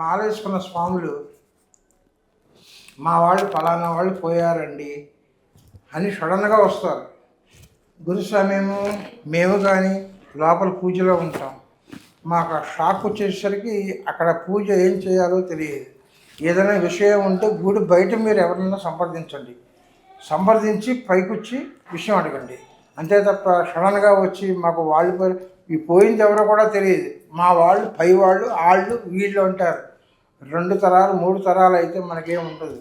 మాల వేసుకున్న స్వాములు మా వాళ్ళు ఫలానా వాళ్ళు పోయారండి అని సడన్గా వస్తారు. గురుస్వామి మేము కానీ లోపల పూజలో ఉంటాం. మాకు ఆ షాక్ వచ్చేసరికి అక్కడ పూజ ఏం చేయాలో తెలియదు. ఏదైనా విషయం ఉంటే గుడి బయట మీరు ఎవరైనా సంప్రదించి పైకొచ్చి విషయం అడగండి. అంతే తప్ప సడన్గా వచ్చి మాకు వాళ్ళు ఈ పోయింది ఎవరో కూడా తెలియదు. మా వాళ్ళు పై వాళ్ళు వీళ్ళు అంటారు. 2 తరాలు 3 తరాలు అయితే మనకేం ఉండదు.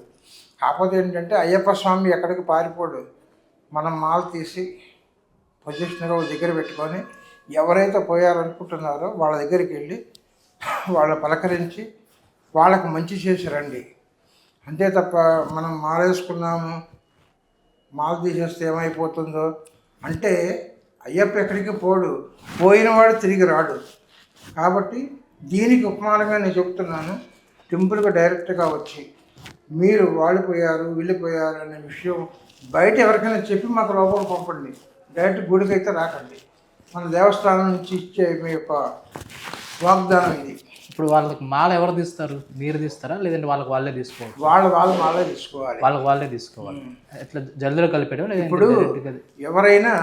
కాకపోతే ఏంటంటే అయ్యప్ప స్వామి ఎక్కడికి పారిపోడు. మనం మాల తీసి పొజిషన్గా దగ్గర పెట్టుకొని ఎవరైతే పోయారనుకుంటున్నారో వాళ్ళ దగ్గరికి వెళ్ళి వాళ్ళ పలకరించి వాళ్ళకు మంచి చేసి రండి. అంతే తప్ప మనం మాల వేసుకున్నాము, మాల తీసేస్తే ఏమైపోతుందో అంటే అయ్యప్ప ఎక్కడికి పోడు, పోయినవాడు తిరిగి రాడు. కాబట్టి దీనికి ఉపమానంగా నేను చెప్తున్నాను. టెంపుల్కి డైరెక్ట్గా వచ్చి మీరు వాళ్ళు పోయారు వీళ్ళు పోయారు అనే విషయం బయట ఎవరికైనా చెప్పి మాకు లోపల పంపండి. డైరెక్ట్ గుడికి అయితే రాకండి. మన దేవస్థానం నుంచి ఇచ్చే మీ యొక్క వాగ్దానం ఇది. ఇప్పుడు వాళ్ళకి మాల ఎవరు తీస్తారు? మీరు తీస్తారా లేదంటే వాళ్ళే తీసుకోవాలి? వాళ్ళు మాలే తీసుకోవాలి. వాళ్ళే తీసుకోవాలి. ఎట్లా జల్దిలో కలిపేయడం? ఇప్పుడు ఎవరైనా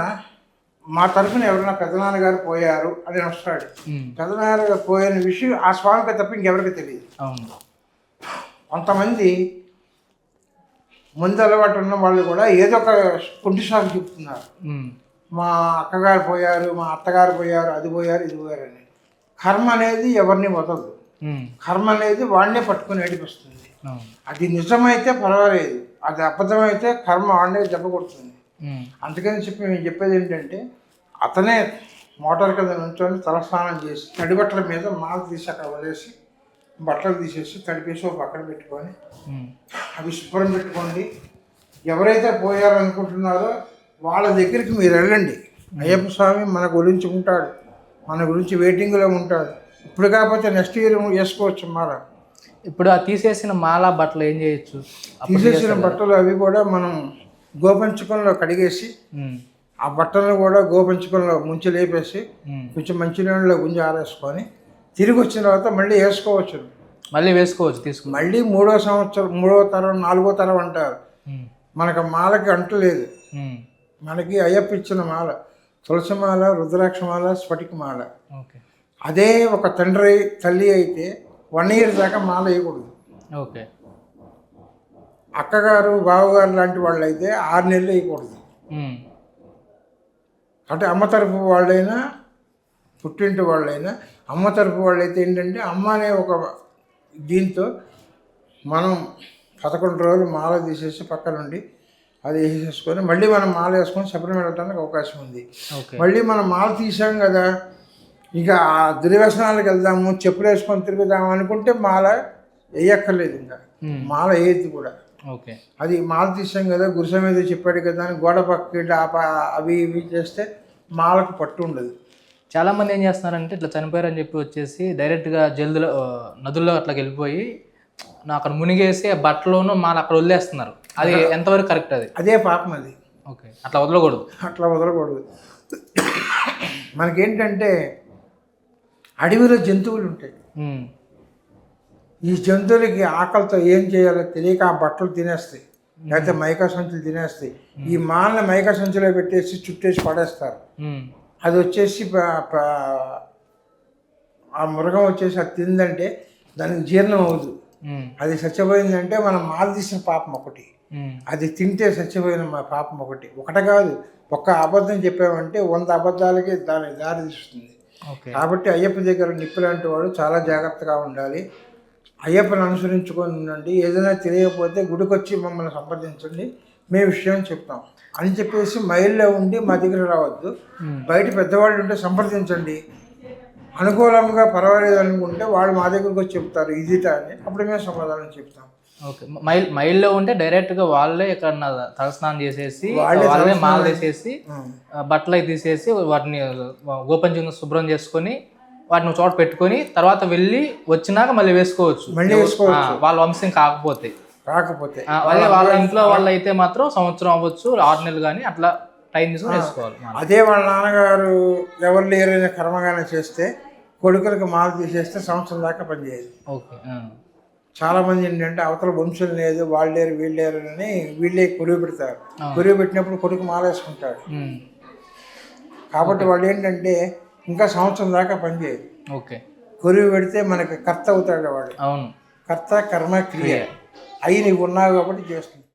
మా తరఫున ఎవరైనా పెదనాన్నగారు పోయారు అని వస్తాడు. పెదనాన్నగారు పోయిన విషయం ఆ స్వామికి తప్ప ఇంకెవరికి తెలియదు. అవును. కొంతమంది ముందు అలవాటు ఉన్న వాళ్ళు కూడా ఏదో ఒక కుంటి సాగు చెప్తున్నారు. మా అక్కగారు పోయారు, మా అత్తగారు పోయారు, అది పోయారు ఇది పోయారు అని. కర్మ అనేది ఎవరిని వదలదు. కర్మ అనేది వాడినే పట్టుకుని ఏడిపిస్తుంది. అది నిజమైతే పర్వాలేదు, అది అబద్ధమైతే కర్మ వాడినే దెబ్బ కొడుతుంది. అందుకని చెప్పి మేము చెప్పేది ఏంటంటే అతనే మోటార్ కింద నుంచొని తలస్నానం చేసి తడి బట్టల మీద మాల తీసి అక్కడ వదిలేసి బట్టలు తీసేసి తడిపేసి ఒక పక్కన పెట్టుకొని అవి శుభ్రం పెట్టుకోండి. ఎవరైతే పోయారనుకుంటున్నారో వాళ్ళ దగ్గరికి మీరు వెళ్ళండి. అయ్యప్ప స్వామి మన గురించి ఉంటాడు, మన గురించి వెయిటింగ్లో ఉంటాడు. ఇప్పుడు కాకపోతే నెక్స్ట్ ఇయర్ వేసుకోవచ్చు మాల. ఇప్పుడు ఆ తీసేసిన మాల బట్టలు ఏం చేయొచ్చు? తీసేసిన బట్టలు అవి కూడా మనం గోపంచకంలో కడిగేసి ఆ బట్టలను కూడా గోపంచకంలో ముంచి లేపేసి కొంచెం మంచినీళ్ళలో గుంజి ఆరేసుకొని తిరిగి వచ్చిన తర్వాత మళ్ళీ వేసుకోవచ్చు. మళ్ళీ వేసుకోవచ్చు తీసుకుని. మళ్ళీ 3వ సంవత్సరం 3వ తరం 4వ తరం అంటారు. మనకు మాలకి అంటు లేదు. మనకి అయ్యప్ప ఇచ్చిన మాల తులసి మాల, రుద్రాక్ష మాల, స్ఫటిక మాల. అదే ఒక తండ్రి తల్లి అయితే 1 year దాకా మాల వేయకూడదు. ఓకే. అక్కగారు బావగారు లాంటి వాళ్ళు అయితే 6 నెలలు వేయకూడదు. అంటే అమ్మ తరపు వాళ్ళైనా పుట్టింటి వాళ్ళైనా అమ్మ తరపు వాళ్ళైతే ఏంటంటే అమ్మ అనే ఒక దీంతో మనం 11 రోజులు మాల తీసేసి పక్క నుండి అది వేసేసుకొని మళ్ళీ మనం మాల వేసుకొని శబరిమల వెళ్ళడానికి అవకాశం ఉంది. మళ్ళీ మనం మాల తీసాం కదా, ఇక ఆ దుర్వ్యసనాలకు వెళ్దాము, చెప్పులు వేసుకొని తిరుగుదాము అనుకుంటే మాల వేయక్కర్లేదు. ఇంకా మాల వేయద్దు కూడా. ఓకే. అది మాల తీసాం కదా, గురుస్వామి ఏదో చెప్పాడు కదా అని గోడ పక్కకి అవి ఇవి చేస్తే మాలకు పట్టు ఉండదు. చాలామంది ఏం చేస్తున్నారంటే ఇట్లా చనిపోయారని చెప్పి వచ్చేసి డైరెక్ట్గా జల్దులో నదుల్లో అట్లా వెళ్ళిపోయి అక్కడ మునిగేసి బట్టలోనూ మాల అక్కడ వదిలేస్తున్నారు. అది ఎంతవరకు కరెక్ట్? అదే పాపం అది. ఓకే. అట్లా వదలకూడదు. మనకేంటంటే అడవిలో జంతువులు ఉంటాయి. ఈ జంతువులకి ఆకలితో ఏం చేయాలో తెలియక ఆ బట్టలు తినేస్తాయి, లేకపోతే మైకా సంచులు తినేస్తాయి. ఈ మాలని మైకా సంచులో పెట్టేసి చుట్టేసి పడేస్తారు. అది వచ్చేసి ఆ మృగం వచ్చేసి అది తిందంటే దానికి జీర్ణం అవ్వదు. అది చచ్చిపోయిందంటే మనం మాల తీసిన పాపం ఒకటి, అది తింటే చచ్చిపోయిన మా పాపం ఒకటి. ఒకటి కాదు, ఒక్క అబద్ధం చెప్పామంటే 100 అబద్ధాలకి దానికి దారి తీస్తుంది. కాబట్టి అయ్యప్ప దగ్గర నిప్పు లాంటి వాడు చాలా జాగ్రత్తగా ఉండాలి. అయ్యప్పని అనుసరించుకొని ఉండండి. ఏదైనా తెలియకపోతే గుడికి వచ్చి మమ్మల్ని సంప్రదించండి, మేము విషయం చెప్తాం అని చెప్పేసి మైల్లో ఉండి మా దగ్గర రావద్దు. బయట పెద్దవాళ్ళు ఉంటే సంప్రదించండి. అనుకూలంగా పర్వాలేదు అనుకుంటే వాళ్ళు మా దగ్గరకు వచ్చి చెప్తారు ఇదిట అని, అప్పుడు మేము సమాధానం చెప్తాం. ఓకే. మైల్లో ఉంటే డైరెక్ట్గా వాళ్ళే ఇక్కడ తలస్నానం చేసేసి వాళ్ళే మాల తీసేసి బట్టలు తీసేసి వాటిని గోపంచంగా శుభ్రం చేసుకొని వాటిని చోట పెట్టుకొని తర్వాత వెళ్ళి వచ్చినాక మళ్ళీ వేసుకోవచ్చు. వాళ్ళ వంశం కాకపోతే వాళ్ళ ఇంట్లో వాళ్ళు అయితే మాత్రం సంవత్సరం అవ్వచ్చు, 6 నెలలు కానీ అట్లా టైం తీసుకొని వేసుకోవాలి. అదే వాళ్ళ నాన్నగారు ఎవరు లేరైనా కర్మగానే చేస్తే కొడుకులకు మాల తీసేస్తే సంవత్సరం దాకా పనిచేయదు. ఓకే. చాలామంది ఏంటంటే అవతల వంశం లేదు, వాళ్ళు లేరు వీళ్ళు లేరు అని వీళ్ళే కొరువు పెడతారు. కొరువు పెట్టినప్పుడు కొడుకు మాల వేసుకుంటాడు. కాబట్టి వాళ్ళు ఏంటంటే ఇంకా సంవత్సరం దాకా పనిచేయదు. ఓకే. కొరువు పెడితే మనకి కర్త అవుతాడు వాడు. అవును. కర్త కర్మ క్రియ అయి నీవు ఉన్నావు కాబట్టి చేస్తుంది.